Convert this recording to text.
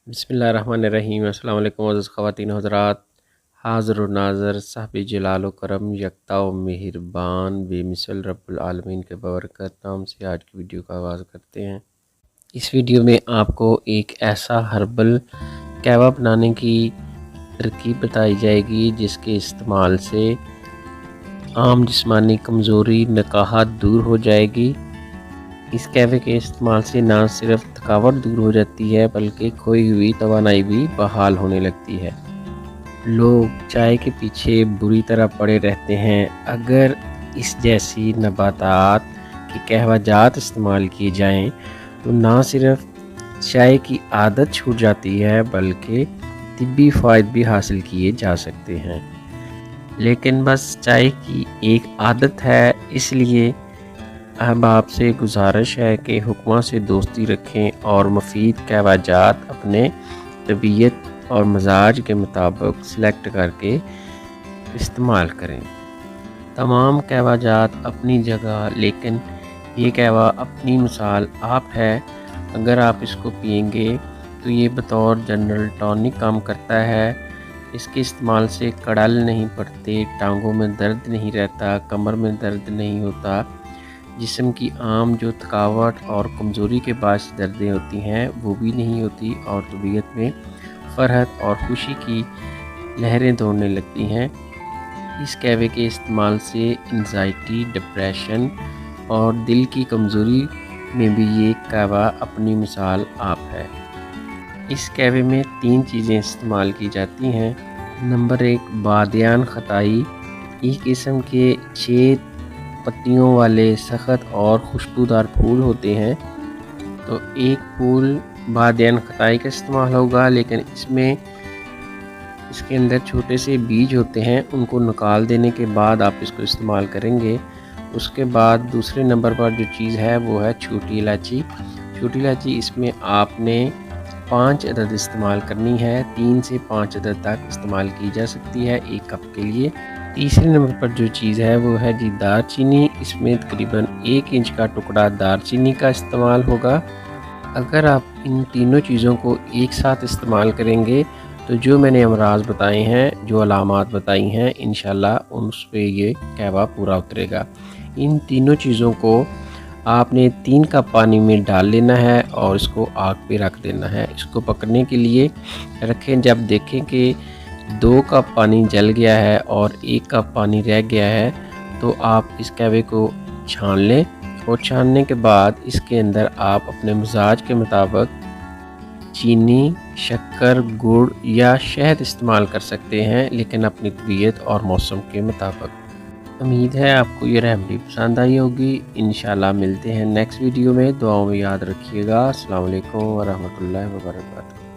बिस्मिल्लाहिर्रहमानिर्रहीम। अस्सलाम वालेकुम अज़ीज़ ख़वातीन हज़रात। हाज़िर व नाज़िर साहिब जलाल व करम यकता व मेहरबान बेमिसल रब्बुल आलमीन के बरकत नाम से आज की वीडियो का आगाज़ करते हैं। इस वीडियो में आपको एक ऐसा हर्बल कहवा बनाने की तरकीब बताई जाएगी जिसके इस्तेमाल से आम जिस्मानी कमज़ोरी नकाहत दूर हो जाएगी। इस कहवे के इस्तेमाल से ना सिर्फ थकावट दूर हो जाती है बल्कि खोई हुई तवानाई भी बहाल होने लगती है। लोग चाय के पीछे बुरी तरह पड़े रहते हैं। अगर इस जैसी नबातात की कहवाजात इस्तेमाल किए जाएं तो ना सिर्फ चाय की आदत छूट जाती है बल्कि तिब्बी फ़ायदे भी हासिल किए जा सकते हैं। लेकिन बस चाय की एक आदत है, इसलिए अब आपसे गुजारिश है कि हुक्मा से दोस्ती रखें और मुफीद कहवाजात अपने तबीयत और मजाज के मुताबिक सेलेक्ट करके इस्तेमाल करें। तमाम कहवाजात अपनी जगह, लेकिन ये कहवा अपनी मिसाल आप है। अगर आप इसको पिएंगे तो ये बतौर जनरल टॉनिक काम करता है। इसके इस्तेमाल से कड़ल नहीं पड़ते, टांगों में दर्द नहीं रहता, कमर में दर्द नहीं होता, जिस्म की आम जो थकावट और कमज़ोरी के बायस दर्दें होती हैं वो भी नहीं होती और तबीयत में फ़रहत और खुशी की लहरें दौड़ने लगती हैं। इस कहवे के इस्तेमाल से एंजाइटी, डिप्रेशन और दिल की कमज़ोरी में भी ये कहवा अपनी मिसाल आप है। इस कहवे में 3 चीज़ें इस्तेमाल की जाती हैं। नंबर 1, बादियान खताई। एक किस्म के 6 पत्तियों वाले सख्त और खुशबूदार फूल होते हैं। तो एक फूल बादियान खताई का इस्तेमाल होगा, लेकिन इसके अंदर छोटे से बीज होते हैं, उनको निकाल देने के बाद आप इसको इस्तेमाल करेंगे। उसके बाद दूसरे नंबर पर जो चीज़ है वो है छोटी इलायची। छोटी इलायची इसमें आपने 5 अदद इस्तेमाल करनी है। 3 से 5 अदद तक इस्तेमाल की जा सकती है 1 कप के लिए। तीसरे नंबर पर जो चीज़ है वो है जी दारचीनी। इसमें तकरीबन 1 इंच का टुकड़ा दारचीनी का इस्तेमाल होगा। अगर आप इन तीनों चीज़ों को एक साथ इस्तेमाल करेंगे तो जो मैंने अमराज बताए हैं, जो अलामात बताई हैं, इंशाल्लाह उस पे ये कहवा पूरा उतरेगा। इन तीनों चीज़ों को आपने 3 कप पानी में डाल लेना है और इसको आग पे रख देना है। इसको पकने के लिए रखें। जब देखें कि 2 कप पानी जल गया है और 1 कप पानी रह गया है तो आप इस कहवे को छान लें और छानने के बाद इसके अंदर आप अपने मिजाज के मुताबिक चीनी, शक्कर, गुड़ या शहद इस्तेमाल कर सकते हैं, लेकिन अपनी तबीयत और मौसम के मुताबिक। उम्मीद है आपको ये रेमेडी पसंद आई होगी। इंशाल्लाह मिलते हैं नेक्स्ट वीडियो में। दुआओं में याद रखिएगा। अस्सलाम वालेकुम व रहमतुल्लाहि व बरकातहू।